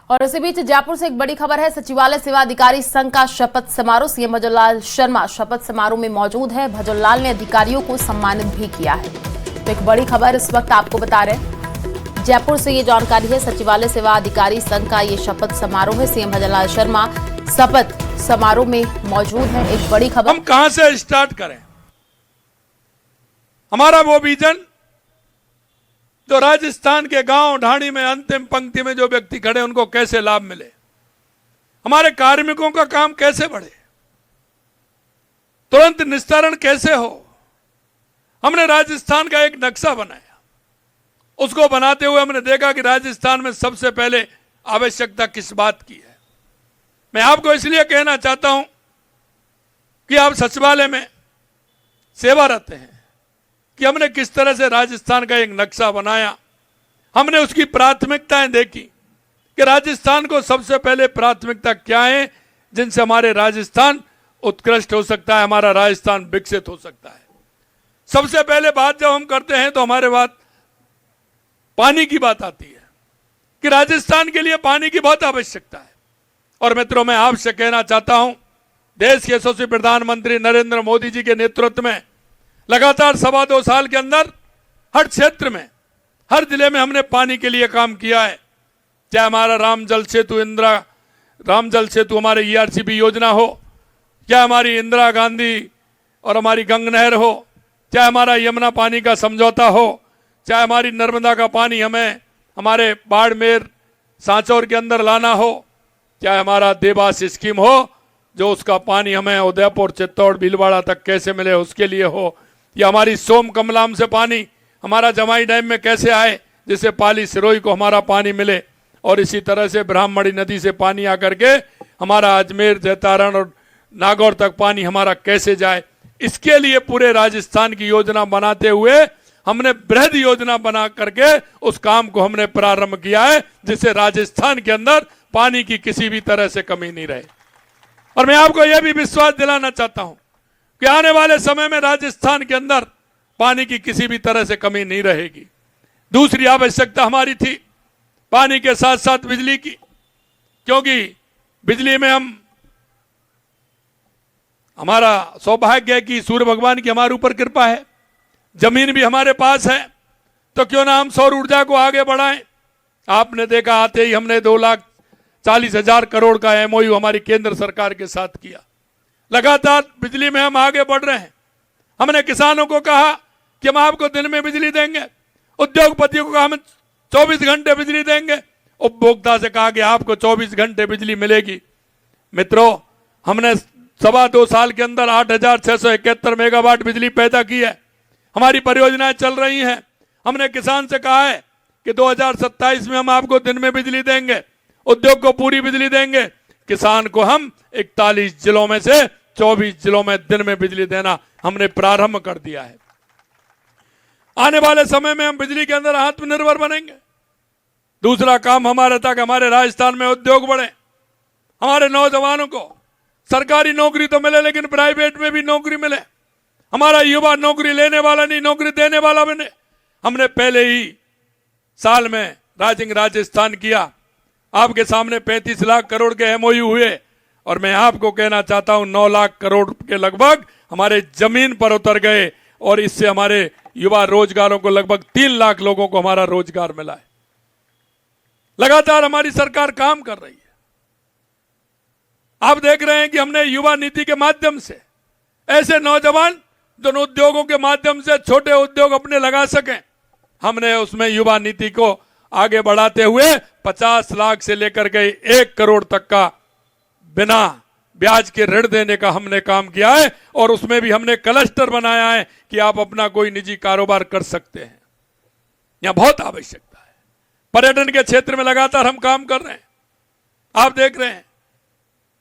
और इसी बीच जयपुर से एक बड़ी खबर है। सचिवालय सेवा अधिकारी संघ का शपथ समारोह, सीएम भजनलाल शर्मा शपथ समारोह में मौजूद है। भजनलाल ने अधिकारियों को सम्मानित भी किया है। तो एक बड़ी खबर इस वक्त आपको बता रहे हैं, जयपुर से ये जानकारी है। सचिवालय सेवा अधिकारी संघ का ये शपथ समारोह है। सीएम भजनलाल शर्मा शपथ समारोह में मौजूद है। एक बड़ी खबर। हम कहां से स्टार्ट करें? हमारा वो विजन जो राजस्थान के गांव ढाणी में अंतिम पंक्ति में जो व्यक्ति खड़े उनको कैसे लाभ मिले, हमारे कार्मिकों का काम कैसे बढ़े, तुरंत निस्तारण कैसे हो। हमने राजस्थान का एक नक्शा बनाया। उसको बनाते हुए हमने देखा कि राजस्थान में सबसे पहले आवश्यकता किस बात की है। मैं आपको इसलिए कहना चाहता हूं कि आप सचिवालय में सेवारत हैं कि हमने किस तरह से राजस्थान का एक नक्शा बनाया। हमने उसकी प्राथमिकताएं देखी कि राजस्थान को सबसे पहले प्राथमिकता क्या है जिनसे हमारे राजस्थान उत्कृष्ट हो सकता है, हमारा राजस्थान विकसित हो सकता है। सबसे पहले बात जब हम करते हैं तो हमारे बात पानी की बात आती है कि राजस्थान के लिए पानी की बहुत आवश्यकता है। और मित्रों, मैं आपसे कहना चाहता हूं, देश के यशस्वी प्रधानमंत्री नरेंद्र मोदी जी के नेतृत्व में लगातार 2.25 साल के अंदर हर क्षेत्र में, हर जिले में हमने पानी के लिए काम किया है। चाहे हमारा राम जल सेतु हमारे ERCB योजना हो, चाहे हमारी इंदिरा गांधी और हमारी गंग नहर हो, चाहे हमारा यमुना पानी का समझौता हो, चाहे हमारी नर्मदा का पानी हमें हमारे बाड़मेर सांचौर के अंदर लाना हो, चाहे हमारा देवास स्कीम हो जो उसका पानी हमें उदयपुर, चित्तौड़, भीलवाड़ा तक कैसे मिले उसके लिए हो, या हमारी सोम कमलाम से पानी हमारा जमाई डैम में कैसे आए जिससे पाली सिरोही को हमारा पानी मिले, और इसी तरह से ब्राह्मणी नदी से पानी आकर के हमारा अजमेर, जैतारण और नागौर तक पानी हमारा कैसे जाए। इसके लिए पूरे राजस्थान की योजना बनाते हुए हमने बृहद योजना बना करके उस काम को हमने प्रारंभ किया है जिससे राजस्थान के अंदर पानी की किसी भी तरह से कमी नहीं रहे। और मैं आपको यह भी विश्वास दिलाना चाहता हूं कि आने वाले समय में राजस्थान के अंदर पानी की किसी भी तरह से कमी नहीं रहेगी। दूसरी आवश्यकता हमारी थी पानी के साथ साथ बिजली की, क्योंकि बिजली में हमारा सौभाग्य है कि सूर्य भगवान की हमारे ऊपर कृपा है, जमीन भी हमारे पास है, तो क्यों ना हम सौर ऊर्जा को आगे बढ़ाएं। आपने देखा आते ही हमने 2,40,000 करोड़ का MOU हमारी केंद्र सरकार के साथ किया। लगातार बिजली में हम आगे बढ़ रहे हैं। हमने किसानों को कहा कि हम आपको दिन में बिजली देंगे, उद्योगपतियों को कहा हम 24 घंटे बिजली देंगे, उपभोक्ता से कहा कि आपको 24 घंटे बिजली मिलेगी। मित्रों, हमने 2.25 साल के अंदर 8,671 मेगावाट बिजली पैदा की है। हमारी परियोजनाएं चल रही हैं। हमने किसान से कहा है कि 2027 में हम आपको दिन में बिजली देंगे, उद्योग को पूरी बिजली देंगे, किसान को हम 41 जिलों में से 24 जिलों में दिन में बिजली देना हमने प्रारंभ कर दिया है। आने वाले समय में हम बिजली के अंदर आत्मनिर्भर बनेंगे। दूसरा काम हमारा था कि हमारे राजस्थान में उद्योग बढ़े, हमारे नौजवानों को सरकारी नौकरी तो मिले लेकिन प्राइवेट में भी नौकरी मिले, हमारा युवा नौकरी लेने वाला नहीं नौकरी देने वाला बने। हमने पहले ही साल में राइजिंग राजस्थान किया। आपके सामने 35 लाख करोड़ के MOU हुए और मैं आपको कहना चाहता हूं 9 लाख करोड़ के लगभग हमारे जमीन पर उतर गए और इससे हमारे युवा रोजगारों को लगभग 3 लाख लोगों को हमारा रोजगार मिला है। लगातार हमारी सरकार काम कर रही है। आप देख रहे हैं कि हमने युवा नीति के माध्यम से ऐसे नौजवान जो उद्योगों के माध्यम से छोटे उद्योग अपने लगा सकें, हमने उसमें युवा नीति को आगे बढ़ाते हुए 50 लाख से लेकर के 1 करोड़ तक का बिना ब्याज के ऋण देने का हमने काम किया है। और उसमें भी हमने क्लस्टर बनाया है कि आप अपना कोई निजी कारोबार कर सकते हैं। यहां बहुत आवश्यकता है। पर्यटन के क्षेत्र में लगातार हम काम कर रहे हैं। आप देख रहे हैं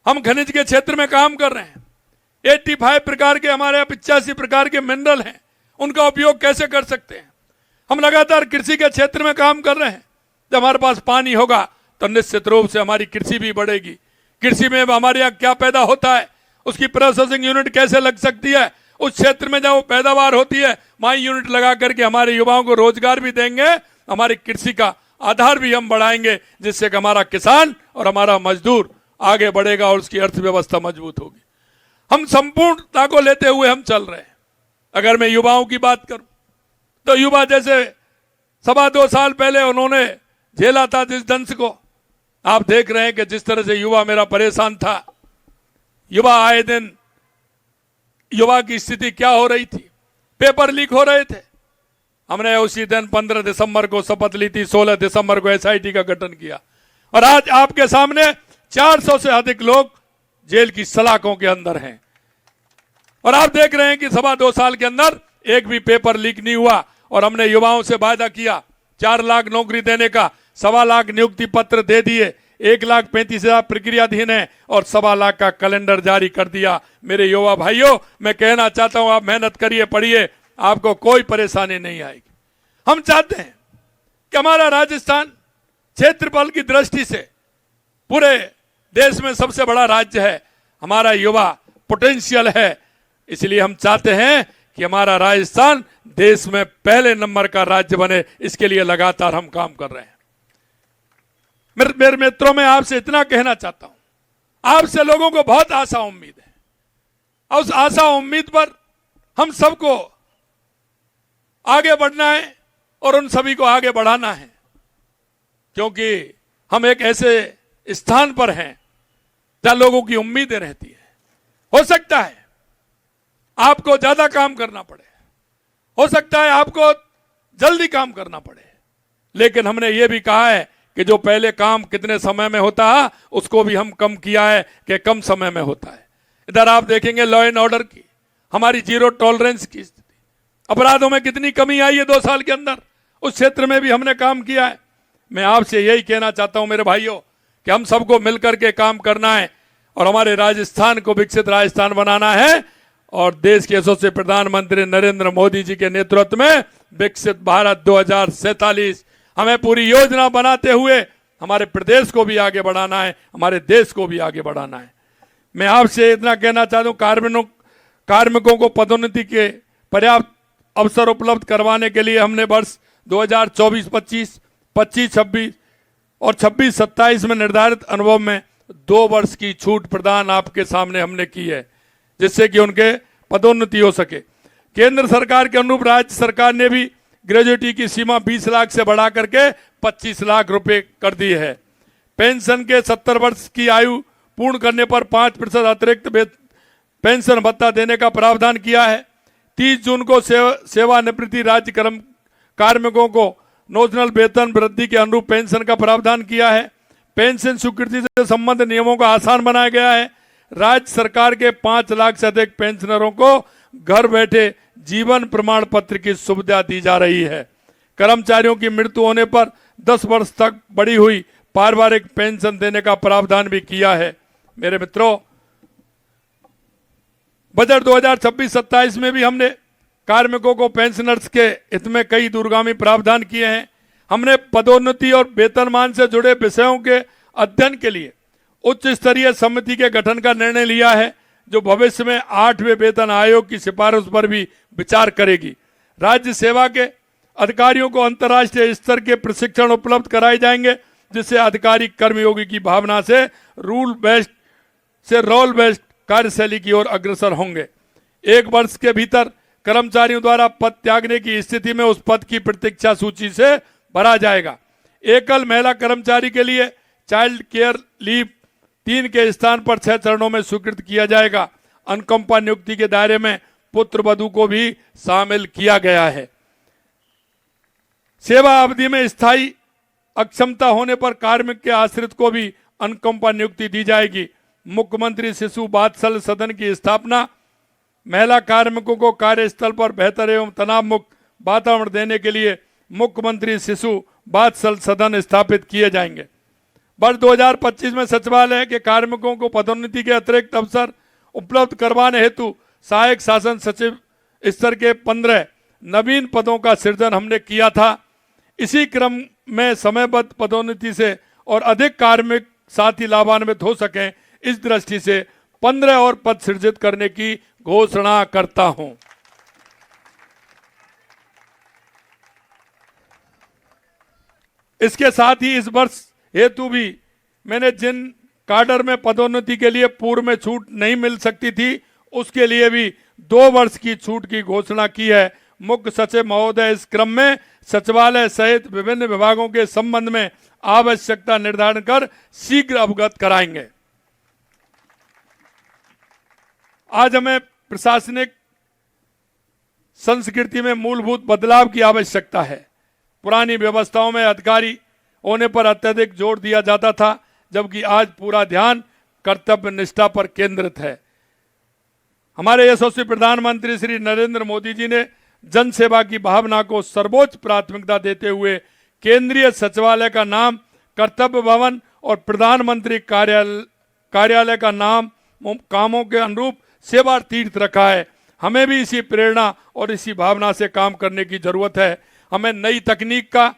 हम खनिज के क्षेत्र में काम कर रहे हैं। 85 प्रकार के हमारे यहाँ 85 प्रकार के मिनरल हैं, उनका उपयोग कैसे कर सकते हैं। हम लगातार कृषि के क्षेत्र में काम कर रहे हैं। जब हमारे पास पानी होगा तो निश्चित रूप से हमारी कृषि भी बढ़ेगी। कृषि में हमारे यहाँ क्या पैदा होता है, उसकी प्रोसेसिंग यूनिट कैसे लग सकती है, उस क्षेत्र में जब पैदावार होती है वहीं यूनिट लगा करके हमारे युवाओं को रोजगार भी देंगे, हमारी कृषि का आधार भी हम बढ़ाएंगे, जिससे कि हमारा किसान और हमारा मजदूर आगे बढ़ेगा और उसकी अर्थव्यवस्था मजबूत होगी। हम संपूर्णता को लेते हुए हम चल रहे हैं। अगर मैं युवाओं की बात करूं तो युवा जैसे 2.25 साल पहले उन्होंने झेला था जिस दंश को, आप देख रहे हैं कि जिस तरह से युवा मेरा परेशान था। युवा आए दिन युवा की स्थिति क्या हो रही थी, पेपर लीक हो रहे थे। हमने उसी दिन 15 दिसंबर को शपथ ली थी, 16 दिसंबर को एसआईटी का गठन किया और आज आपके सामने 400 से अधिक लोग जेल की सलाखों के अंदर हैं। और आप देख रहे हैं कि 2.25 साल के अंदर एक भी पेपर लीक नहीं हुआ और हमने युवाओं से वायदा किया 4 लाख नौकरी देने का, 1.25 लाख नियुक्ति पत्र दे दिए, 1,35,000 प्रक्रियाधीन है और 1.25 लाख का कैलेंडर जारी कर दिया। मेरे युवा भाइयों, मैं कहना चाहता हूं, आप मेहनत करिए, पढ़िए, आपको कोई परेशानी नहीं आएगी। हम चाहते हैं कि हमारा राजस्थान क्षेत्रफल की दृष्टि से पूरे देश में सबसे बड़ा राज्य है। हमारा युवा पोटेंशियल है, इसलिए हम चाहते हैं कि हमारा राजस्थान देश में पहले नंबर का राज्य बने। इसके लिए लगातार हम काम कर रहे हैं। मेरे मित्रों, मैं आपसे इतना कहना चाहता हूं, आपसे लोगों को बहुत आशा उम्मीद है और उस आशा उम्मीद पर हम सबको आगे बढ़ना है और उन सभी को आगे बढ़ाना है, क्योंकि हम एक ऐसे स्थान पर हैं जहां लोगों की उम्मीदें रहती है। हो सकता है आपको ज्यादा काम करना पड़े, हो सकता है आपको जल्दी काम करना पड़े, लेकिन हमने ये भी कहा है कि जो पहले काम कितने समय में होता है उसको भी हम कम किया है कि कम समय में होता है। इधर आप देखेंगे लॉ एंड ऑर्डर की, हमारी 0 टॉलरेंस की स्थिति, अपराधों में कितनी कमी आई है 2 साल के अंदर, उस क्षेत्र में भी हमने काम किया है। मैं आपसे यही कहना चाहता हूं मेरे भाइयों कि हम सबको मिलकर के काम करना है और हमारे राजस्थान को विकसित राजस्थान बनाना है और देश के यशस्वी प्रधानमंत्री नरेंद्र मोदी जी के नेतृत्व में विकसित भारत 2047 हमें पूरी योजना बनाते हुए हमारे प्रदेश को भी आगे बढ़ाना है, हमारे देश को भी आगे बढ़ाना है। मैं आपसे इतना कहना चाहता हूं, कार्मिकों को पदोन्नति के पर्याप्त अवसर उपलब्ध करवाने के लिए हमने वर्ष 2024-25, 25-26 और 26-27 में निर्धारित अनुभव में 2 वर्ष की छूट प्रदान आपके सामने हमने की है, जिससे कि उनके पदोन्नति हो सके। केंद्र सरकार के अनुरूप राज्य सरकार ने भी ग्रेजुएटी की सीमा 20 लाख से बढ़ा करके 25 लाख रुपए कर दी है। पेंशन के 70 वर्ष की आयु पूर्ण करने पर 5% अतिरिक्त पेंशन भत्ता देने का प्रावधान किया है। 30 जून को सेवानिवृत्ति राज्य कार्मिकों को नॉमिनल वेतन वृद्धि के अनुरूप पेंशन का प्रावधान किया है। पेंशन स्वीकृति से संबंधित नियमों को आसान बनाया गया है। राज्य सरकार के 5 लाख से अधिक पेंशनरों को घर बैठे जीवन प्रमाण पत्र की सुविधा दी जा रही है। कर्मचारियों की मृत्यु होने पर 10 वर्ष तक बढ़ी हुई पारिवारिक पेंशन देने का प्रावधान भी किया है। मेरे मित्रों, बजट 2026-27 में भी हमने कार्मिकों को पेंशनर्स के हित में कई दूरगामी प्रावधान किए हैं। हमने पदोन्नति और वेतनमान से जुड़े विषयों के अध्ययन के लिए उच्च स्तरीय समिति के गठन का निर्णय लिया है, जो भविष्य में 8वें वेतन आयोग की सिफारिश पर भी विचार करेगी। राज्य सेवा के अधिकारियों को अंतर्राष्ट्रीय स्तर के प्रशिक्षण उपलब्ध कराए जाएंगे, जिससे अधिकारी कर्मयोगी की भावना से रोल बेस्ड कार्यशैली की ओर अग्रसर होंगे। 1 वर्ष के भीतर कर्मचारियों द्वारा पद त्यागने की स्थिति में उस पद की प्रतीक्षा सूची से भरा जाएगा। एकल महिला कर्मचारी के लिए चाइल्ड केयर लीव 3 के स्थान पर 6 चरणों में स्वीकृत किया जाएगा। अनुकंपा नियुक्ति के दायरे में पुत्र वधू को भी शामिल किया गया है। सेवा अवधि में स्थायी अक्षमता होने पर कार्मिक के आश्रित को भी अनुकंपा नियुक्ति दी जाएगी। मुख्यमंत्री शिशु वात्सल्य सदन की स्थापना, महिला कार्मिकों को कार्यस्थल पर बेहतर एवं तनाव मुक्त वातावरण देने के लिए मुख्यमंत्री शिशु वात्सल्य सदन स्थापित किए जाएंगे। वर्ष 2025 में सचिवालय के कार्मिकों को पदोन्नति के अतिरिक्त अवसर उपलब्ध करवाने हेतु सहायक शासन सचिव स्तर के 15 नवीन पदों का सृजन हमने किया था। इसी क्रम में समयबद्ध पदोन्नति से और अधिक कार्मिक साथी लाभान्वित हो सकें, इस दृष्टि से 15 और पद सृजित करने की घोषणा करता हूं। इसके साथ ही इस वर्ष हेतु भी मैंने जिन काडर में पदोन्नति के लिए पूर्व में छूट नहीं मिल सकती थी, उसके लिए भी 2 वर्ष की छूट की घोषणा की है। मुख्य सचिव महोदय इस क्रम में सचिवालय सहित विभिन्न विभागों के संबंध में आवश्यकता निर्धारण कर शीघ्र अवगत कराएंगे। आज हमें प्रशासनिक संस्कृति में मूलभूत बदलाव की आवश्यकता है। पुरानी व्यवस्थाओं में अधिकारी होने पर अत्यधिक जोर दिया जाता था, जबकि आज पूरा ध्यान कर्तव्य निष्ठा पर केंद्रित है। हमारे यशस्वी प्रधानमंत्री श्री नरेंद्र मोदी जी ने जन सेवा की भावना को सर्वोच्च प्राथमिकता देते हुए केंद्रीय सचिवालय का नाम कर्तव्य भवन और प्रधानमंत्री कार्यालय का नाम कामों के अनुरूप सेवा तीर्थ रखा है। हमें भी इसी प्रेरणा और इसी भावना से काम करने की जरूरत है। हमें नई तकनीक का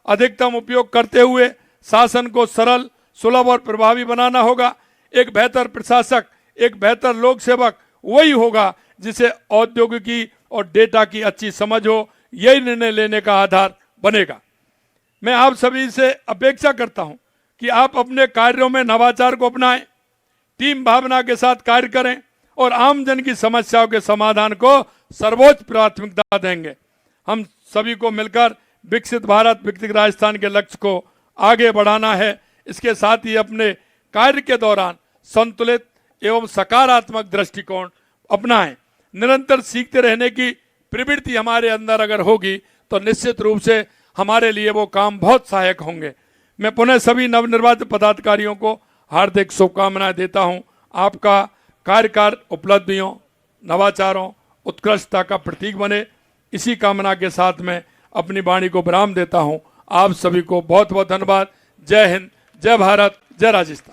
अधिकतम उपयोग करते हुए शासन को सरल, सुलभ और प्रभावी बनाना होगा। एक बेहतर प्रशासक, एक बेहतर लोक सेवक वही होगा जिसे औद्योगिकी और डेटा की अच्छी समझ हो। यही निर्णय लेने का आधार बनेगा। मैं आप सभी से अपेक्षा करता हूं कि आप अपने कार्यों में नवाचार को अपनाएं, टीम भावना के साथ कार्य करें और आमजन की समस्याओं के समाधान को सर्वोच्च प्राथमिकता देंगे। हम सभी को मिलकर विकसित भारत, विकसित राजस्थान के लक्ष्य को आगे बढ़ाना है। इसके साथ ही अपने कार्य के दौरान संतुलित एवं सकारात्मक दृष्टिकोण अपनाएं। निरंतर सीखते रहने की प्रवृत्ति हमारे अंदर अगर होगी तो निश्चित रूप से हमारे लिए वो काम बहुत सहायक होंगे। मैं पुनः सभी नवनिर्वाचित पदाधिकारियों को हार्दिक शुभकामनाएं देता हूं। आपका कार्यकाल उपलब्धियों, नवाचारों, उत्कृष्टता का प्रतीक बने, इसी कामना के साथ मैं अपनी वाणी को विराम देता हूं। आप सभी को बहुत बहुत धन्यवाद। जय हिंद, जय भारत, जय राजस्थान।